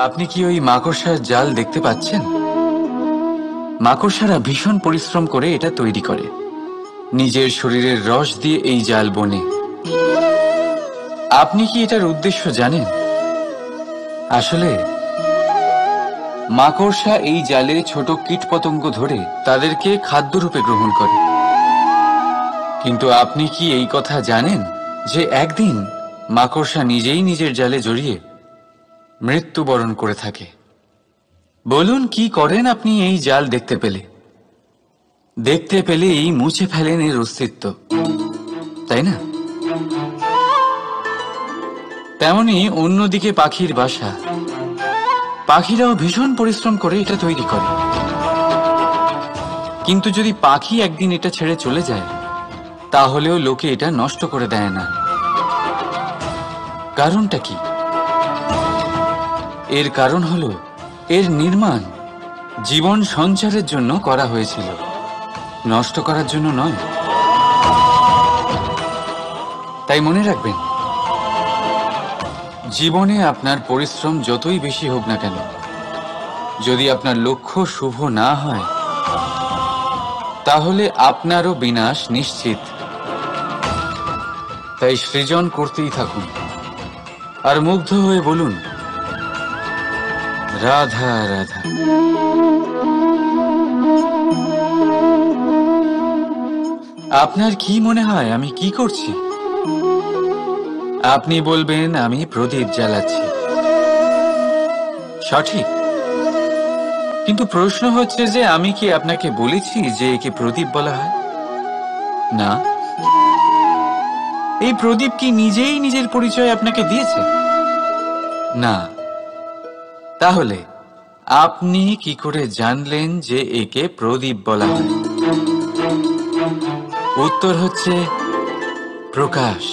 আপনি কি ওই মাকড়সার জাল দেখতে পাচ্ছেন? মাকড়সারা ভীষণ পরিশ্রম করে এটা তৈরি করে। নিজের শরীরের রস দিয়ে এই জাল বোনে। আপনি কি এটার উদ্দেশ্য জানেন? আসলে মাকড়সা এই জালে ছোট কীটপতঙ্গ ধরে তাদেরকে খাদ্যরূপে গ্রহণ করে। কিন্তু আপনি কি এই কথা জানেন যে একদিন মাকড়সা নিজেই নিজের জালে জড়িয়ে মৃত্যুবরণ করে থাকে? বলুন, কি করেন আপনি এই জাল দেখতে পেলেই মুছে ফেলেন এর অস্তিত্ব, তাই না? তেমনি অন্যদিকে পাখির বাসা। পাখিরাও ভীষণ পরিশ্রম করে এটা তৈরি করে। কিন্তু যদি পাখি একদিন এটা ছেড়ে চলে যায়, তাহলেও লোকে এটা নষ্ট করে দেয় না। কারণটা কি? এর কারণ হলো এর নির্মাণ জীবন সঞ্চারের জন্য করা হয়েছিল, নষ্ট করার জন্য নয়। তাই মনে রাখবেন, জীবনে আপনার পরিশ্রম যতই বেশি হোক না কেন, যদি আপনার লক্ষ্য শুভ না হয়, তাহলে আপনারও বিনাশ নিশ্চিত। তাই সৃজন করতেই থাকুন আর মুগ্ধ হয়ে বলুন, রাধা রাধা। আপনার কি মনে হয় আমি কি করছি? আপনি বলবেন আমি প্রদীপ জ্বালাচ্ছি। সঠিক। কিন্তু প্রশ্ন হচ্ছে যে আমি কি আপনাকে বলেছি যে একে প্রদীপ বলা হয়? না। এই প্রদীপ কি নিজেই নিজের পরিচয় আপনাকে দিয়েছে? না। তাহলে আপনি কি করে জানলেন যে একে প্রদীপ বলা হয়? উত্তর হচ্ছে প্রকাশ।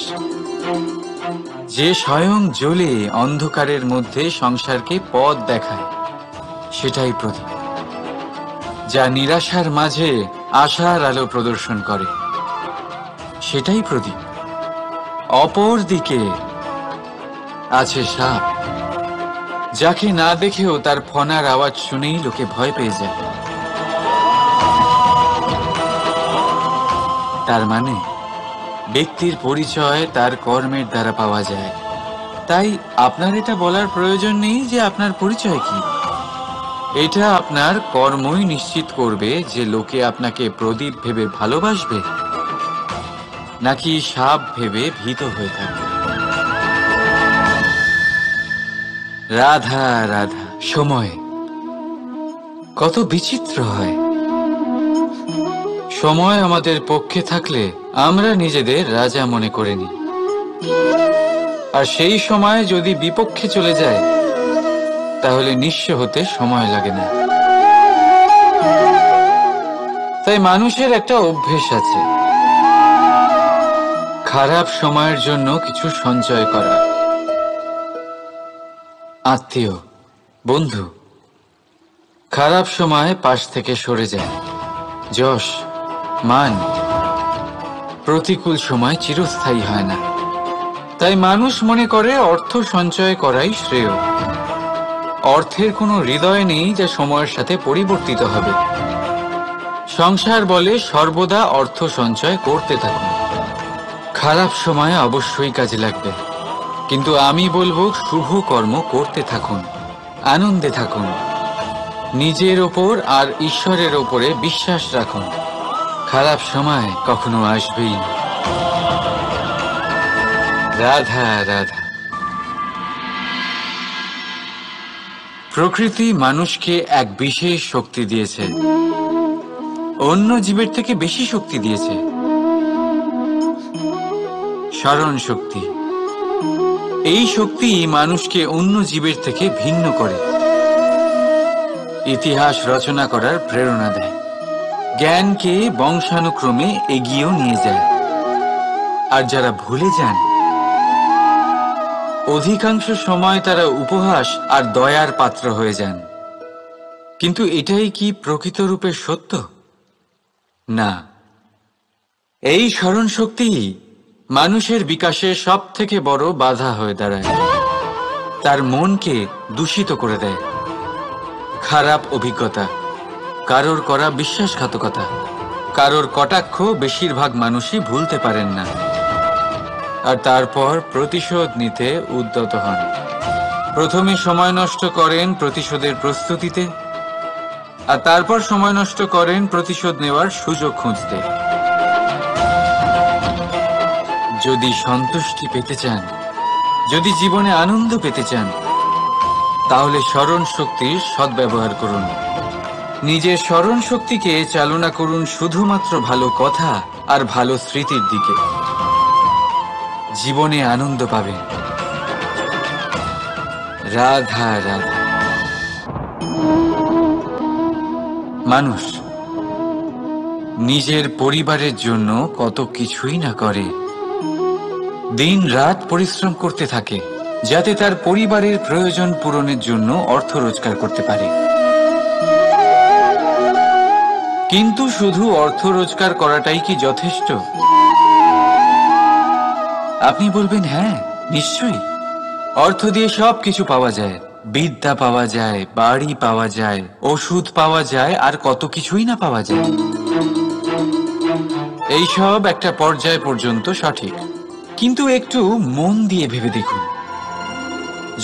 যে স্বয়ং জ্বলে অন্ধকারের মধ্যে সংসারকে পথ দেখায়, সেটাই প্রদীপ। যা নিরাশার মাঝে আশার আলো প্রদর্শন করে, সেটাই প্রদীপ। অপর দিকে আছে সাপ, যাকে না দেখেও তার ফনার আওয়াজ শুনেই লোকে ভয় পেয়ে যায়। তার মানে ব্যক্তির পরিচয় তার কর্মের দ্বারা পাওয়া যায়। তাই আপনার এটা বলার প্রয়োজন নেই যে আপনার পরিচয় কি। এটা আপনার কর্মই নিশ্চিত করবে যে লোকে আপনাকে প্রদীপ ভেবে ভালোবাসবে নাকি সাপ ভেবে ভীত হয়ে থাকবে। রাধা রাধা। সময় কত বিচিত্র হয়। সময় আমাদের পক্ষে থাকলে আমরা নিজেদের রাজা মনে করে নিই, আর সেই সময় যদি বিপক্ষে চলে যায়, তাহলে নিঃস্ব হতে সময় লাগে না। তাই মানুষের একটা অভ্যেস আছে, খারাপ সময়ের জন্য কিছু সঞ্চয় করা। আত্মীয়, বন্ধু খারাপ সময় পাশ থেকে সরে যায়। যশ, মান প্রতিকূল সময় চিরস্থায়ী হয় না। তাই মানুষ মনে করে অর্থ সঞ্চয় করাই শ্রেয়। অর্থের কোনো হৃদয় নেই যা সময়ের সাথে পরিবর্তিত হবে। সংসার বলে সর্বদা অর্থ সঞ্চয় করতে থাকুন। খারাপ সময় অবশ্যই কাজে লাগবে, কিন্তু আমি বলবো শুভ কর্ম করতে থাকুন, আনন্দে থাকুন, নিজের ওপর আর ঈশ্বরের ওপরে বিশ্বাস রাখুন। খারাপ সময় কখনো আসবেই না। রাধা রাধা। প্রকৃতি মানুষকে এক বিশেষ শক্তি দিয়েছে, অন্য জীবের থেকে বেশি শক্তি দিয়েছে। স্মরণ শক্তি। এই শক্তি মানুষকে অন্য জীবের থেকে ভিন্ন করে, ইতিহাস রচনা করার প্রেরণা দেয়, জ্ঞানকে বংশানুক্রমে এগিয়েও নিয়ে যায়। আর যারা ভুলে যান, অধিকাংশ সময় তারা উপহাস আর দয়ার পাত্র হয়ে যান। কিন্তু এটাই কি প্রকৃত রূপে সত্য? না। এই স্মরণ শক্তি মানুষের বিকাশে সব থেকে বড় বাধা হয়ে দাঁড়ায়। তার মনকে দূষিত করে দেয়। খারাপ অভিজ্ঞতা, কারোর করা বিশ্বাসঘাতকতা, কারোর কটাক্ষ বেশিরভাগ মানুষই ভুলতে পারেন না, আর তারপর প্রতিশোধ নিতে উদ্যত হন। প্রথমে সময় নষ্ট করেন প্রতিশোধের প্রস্তুতিতে, আর তারপর সময় নষ্ট করেন প্রতিশোধ নেওয়ার সুযোগ খুঁজতে। যদি সন্তুষ্টি পেতে চান, যদি জীবনে আনন্দ পেতে চান, তাহলে স্মরণ শক্তির সদ্ব্যবহার করুন। নিজের স্মরণ শক্তিকে চালনা করুন শুধুমাত্র ভালো কথা আর ভালো স্মৃতির দিকে। জীবনে আনন্দ পাবেন। রাধা রাধা। মানুষ নিজের পরিবারের জন্য কত কিছুই না করে, দিন রাত পরিশ্রম করতে থাকে যাতে তার পরিবারের প্রয়োজন পূরণের জন্য অর্থ রোজগার করতে পারে। কিন্তু শুধু অর্থ রোজগার করাটাই কি যথেষ্ট? আপনি বলবেন, হ্যাঁ নিশ্চয়ই, অর্থ দিয়ে সব কিছু পাওয়া যায়, বিদ্যা পাওয়া যায়, বাড়ি পাওয়া যায়, ওষুধ পাওয়া যায়, আর কত কিছুই না পাওয়া যায়। এইসব একটা পর্যায় পর্যন্ত সঠিক, কিন্তু একটু মন দিয়ে ভেবে দেখুন,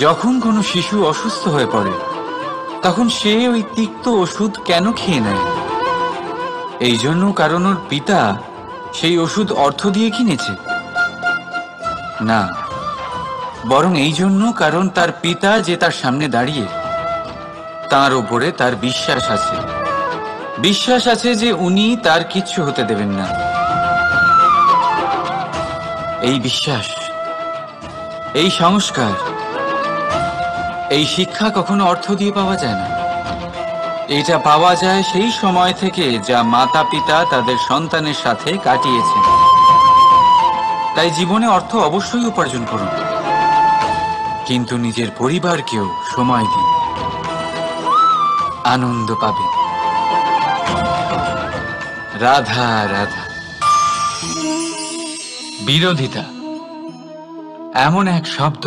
যখন কোনো শিশু অসুস্থ হয়ে পড়ে তখন সে ওই তিক্ত ওষুধ কেন খেয়ে নেয়? এই জন্য কারণ ওর পিতা সেই ওষুধ অর্থ দিয়ে কিনেছে? না, বরং এই জন্য কারণ তার পিতা যে তার সামনে দাঁড়িয়ে, তার ওপরে তার বিশ্বাস আছে। বিশ্বাস আছে যে উনি তার কিচ্ছু হতে দেবেন না। এই বিশ্বাস, এই সংস্কার, এই শিক্ষা কখনো অর্থ দিয়ে পাওয়া যায় না। এটা পাওয়া যায় সেই সময় থেকে যা মাতা পিতা তাদের সন্তানের সাথে কাটিয়েছেন। তাই জীবনে অর্থ অবশ্যই উপার্জন করুন, কিন্তু নিজের পরিবারকেও সময় দিন, আনন্দ পাবেন। রাধা রাধা। বিরোধিতা এমন এক শব্দ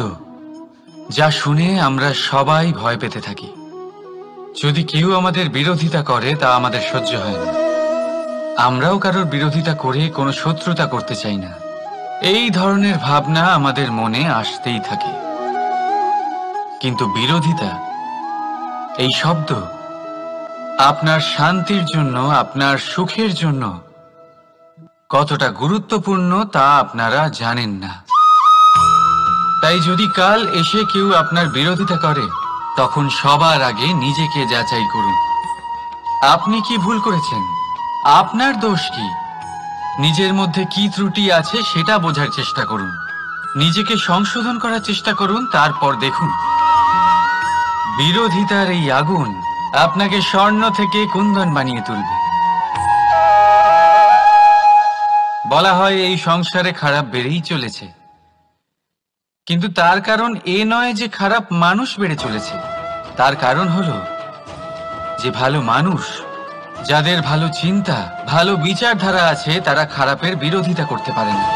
যা শুনে আমরা সবাই ভয় পেতে থাকি। যদি কেউ আমাদের বিরোধিতা করে তা আমাদের সহ্য হয় না। আমরাও কারোর বিরোধিতা করে কোনো শত্রুতা করতে চাই না। এই ধরনের ভাবনা আমাদের মনে আসতেই থাকে। কিন্তু বিরোধিতা, এই শব্দ আপনার শান্তির জন্য, আপনার সুখের জন্য কতটা গুরুত্বপূর্ণ তা আপনারা জানেন না। তাই যদি কাল এসে কেউ আপনার বিরোধিতা করে, তখন সবার আগে নিজেকে যাচাই করুন। আপনি কি ভুল করেছেন? আপনার দোষ কি? নিজের মধ্যে কি ত্রুটি আছে সেটা বোঝার চেষ্টা করুন, নিজেকে সংশোধন করার চেষ্টা করুন। তারপর দেখুন, বিরোধিতার এই আগুন আপনাকে স্বর্ণ থেকে কুন্দন বানিয়ে তুলবে। বলা হয় এই সংসারে খারাপ বেড়েই চলেছে, কিন্তু তার কারণ এ নয় যে খারাপ মানুষ বেড়ে চলেছে। তার কারণ হলো যে ভালো মানুষ, যাদের ভালো চিন্তা, ভালো বিচারধারা আছে, তারা খারাপের বিরোধিতা করতে পারে না।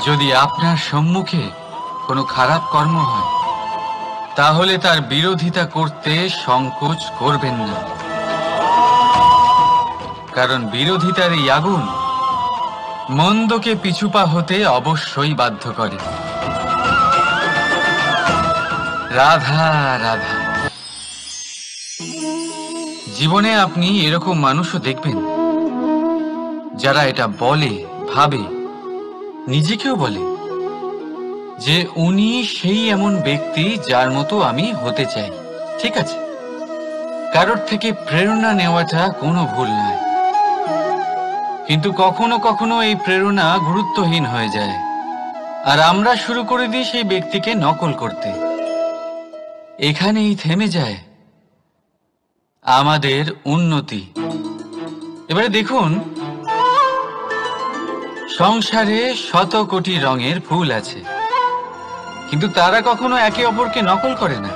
যদি আপনার সম্মুখে কোনো খারাপ কর্ম হয়, তাহলে তার বিরোধিতা করতে সংকোচ করবেন না, কারণ বিরোধিতার এই আগুন মন্দকে পিছুপা হতে অবশ্যই বাধ্য করে। রাধা রাধা। জীবনে আপনি এরকম মানুষও দেখবেন যারা এটা বলে, ভাবে, নিজেকেও বলে যে উনি সেই এমন ব্যক্তি যার মতো আমি হতে চাই। ঠিক আছে, কারোর থেকে প্রেরণা নেওয়াটা কোনো ভুল নয়, কিন্তু কখনো কখনো এই প্রেরণা গুরুত্বহীন হয়ে যায়, আর আমরা শুরু করে দিই সেই ব্যক্তিকে নকল করতে। এখানেই থেমে যায় আমাদের উন্নতি। এবারে দেখুন, সংসারে শত কোটি রঙের ফুল আছে, কিন্তু তারা কখনো একে অপরকে নকল করে না।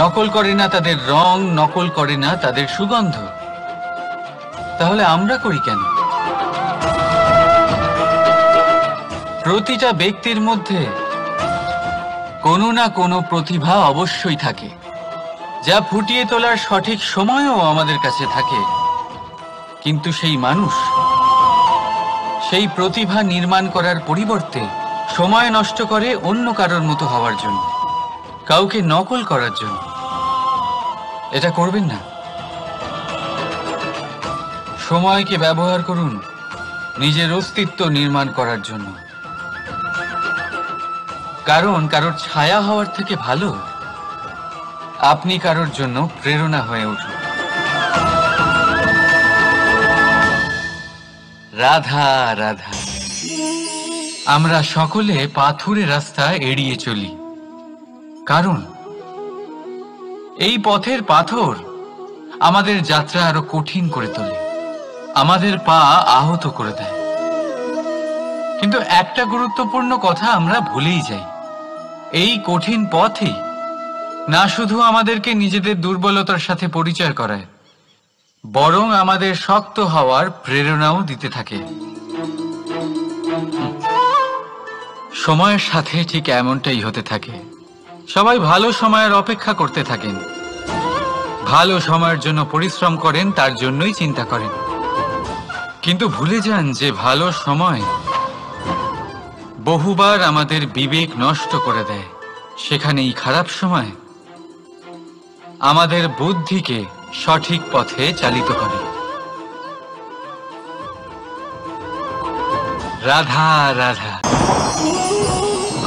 নকল করে না তাদের রং, নকল করে না তাদের সুগন্ধ। তাহলে আমরা করি কেন? প্রতিটা ব্যক্তির মধ্যে কোনো না কোনো প্রতিভা অবশ্যই থাকে, যা ফুটিয়ে তোলার সঠিক সময়ও আমাদের কাছে থাকে, কিন্তু সেই মানুষ সেই প্রতিভা নির্মাণ করার পরিবর্তে সময় নষ্ট করে অন্য কারোর মতো হওয়ার জন্য, কাউকে নকল করার জন্য। এটা করবেন না। সময়কে ব্যবহার করুন নিজের অস্তিত্ব নির্মাণ করার জন্য, কারণ কারোর ছায়া হওয়ার থেকে ভালো আপনি কারোর জন্য প্রেরণা হয়ে উঠুন। রাধা রাধা। আমরা সকলে পাথুরে রাস্তা এড়িয়ে চলি, কারণ এই পথের পাথর আমাদের যাত্রা আরো কঠিন করে তোলে, আমাদের পা আহত করে দেয়। কিন্তু একটা গুরুত্বপূর্ণ কথা আমরা ভুলেই যাই, এই কঠিন পথই না শুধু আমাদেরকে নিজেদের দুর্বলতার সাথে পরিচয় করায়, বরং আমাদের শক্ত হওয়ার প্রেরণাও দিতে থাকে। সময়ের সাথে ঠিক এমনটাই হতে থাকে। সবাই ভালো সময়ের অপেক্ষা করতে থাকেন, ভালো সময়ের জন্য পরিশ্রম করেন, তার জন্যই চিন্তা করেন, কিন্তু ভুলে যান যে ভালো সময় বহুবার আমাদের বিবেক নষ্ট করে দেয়। সেখানেই খারাপ সময় আমাদের বুদ্ধিকে সঠিক পথে চালিত করে। রাধা রাধা।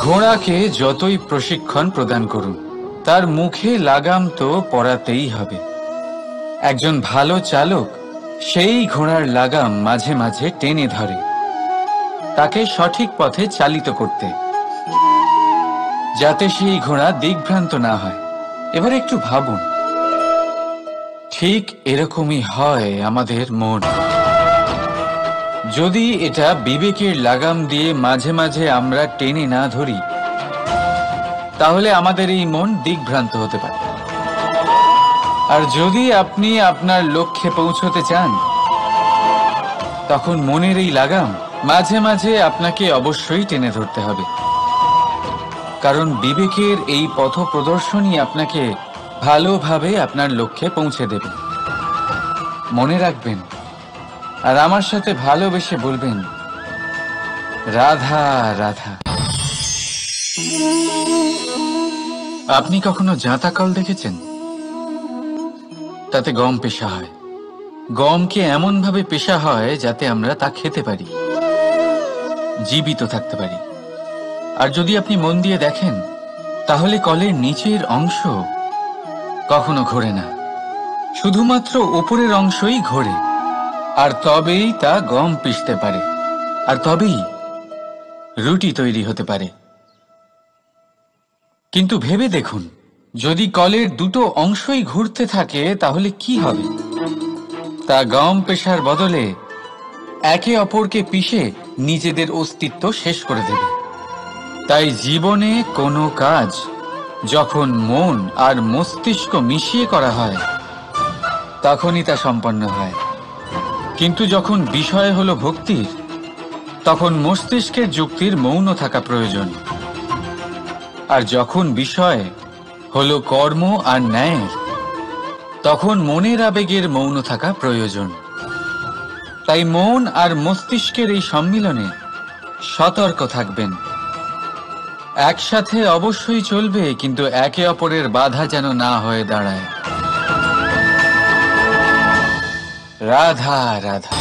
ঘোড়াকে যতই প্রশিক্ষণ প্রদান করুন, তার মুখে লাগাম তো পরাতেই হবে। একজন ভালো চালক সেই ঘোড়ার লাগাম মাঝে মাঝে টেনে ধরে, তাকে সঠিক পথে চালিত করতে, যাতে সেই ঘোড়া দিকভ্রান্ত না হয়। এবার একটু ভাবুন, ঠিক এরকমই হয় আমাদের মন। যদি এটা বিবেকের লাগাম দিয়ে মাঝে মাঝে আমরা টেনে না ধরি, তাহলে আমাদের এই মন দিকভ্রান্ত হতে পারে। আর যদি আপনি আপনার লক্ষ্যে পৌঁছতে চান, তখন মনের এই লাগাম মাঝে মাঝে আপনাকে অবশ্যই টেনে ধরতে হবে, কারণ বিবেকের এই পথ প্রদর্শনই আপনাকে ভালোভাবে আপনার লক্ষ্যে পৌঁছে দেবে। মনে রাখবেন, আর আমার সাথে ভালোবেসে বলবেন, রাধা রাধা। আপনি কখনো জাঁতা কল দেখেছেন? তাতে গম পেষা হয়। গমকে এমন ভাবে পেষা হয় যাতে আমরা তা খেতে পারি, জীবিত থাকতে পারি। আর যদি আপনি মন দিয়ে দেখেন, তাহলে কলের নিচের অংশ কখনো ঘোরে না, শুধুমাত্র উপরের অংশই ঘোরে। আর তবেই তা গম পিষতে পারে, আর তবেই রুটি তৈরি হতে পারে। কিন্তু ভেবে দেখুন, যদি কলের দুটো অংশই ঘুরতে থাকে, তাহলে কি হবে? তা গম পেশার বদলে একে অপরকে পিষে নিজেদের অস্তিত্ব শেষ করে দেবে। তাই জীবনে কোনো কাজ যখন মন আর মস্তিষ্ক মিশিয়ে করা হয়, তখনই তা সম্পন্ন হয়। কিন্তু যখন বিষয় হলো ভক্তির, তখন মস্তিষ্কের যুক্তির মৌন থাকা প্রয়োজন। আর যখন বিষয় হলো কর্ম আর ন্যায়ের, তখন মনের আবেগের মৌন থাকা প্রয়োজন। তাই মন আর মস্তিষ্কের এই সম্মিলনে সতর্ক থাকবেন। একসাথে অবশ্যই চলবে, কিন্তু একে অপরের বাধা যেন না হয়ে দাঁড়ায়। রাধা রাধা।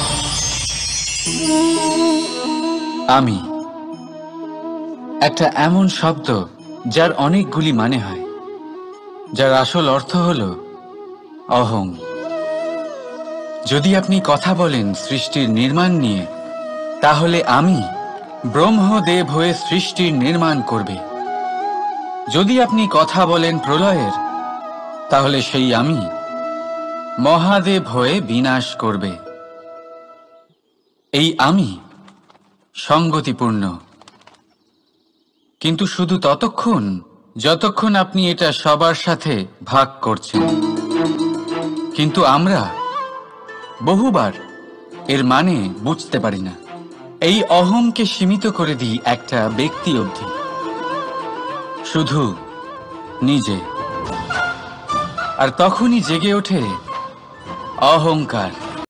আমি একটা এমন শব্দ যার অনেকগুলি মানে হয়, যার আসল অর্থ হলো অহং। যদি আপনি কথা বলেন সৃষ্টির নির্মাণ নিয়ে, তাহলে আমি ব্রহ্মদেব হয়ে সৃষ্টির নির্মাণ করবে। যদি আপনি কথা বলেন প্রলয়ের, তাহলে সেই আমি মহাদেব হয়ে বিনাশ করবে। এই আমি সঙ্গতিপূর্ণ, কিন্তু শুধু ততক্ষণ যতক্ষণ আপনি এটা সবার সাথে ভাগ করছেন। কিন্তু আমরা বহুবার এর মানে বুঝতে পারি না। এই অহংকে সীমিত করে দিই একটা ব্যক্তি অবধি। শুধু নিজে। আর তখনই জেগে ওঠে অহংকার।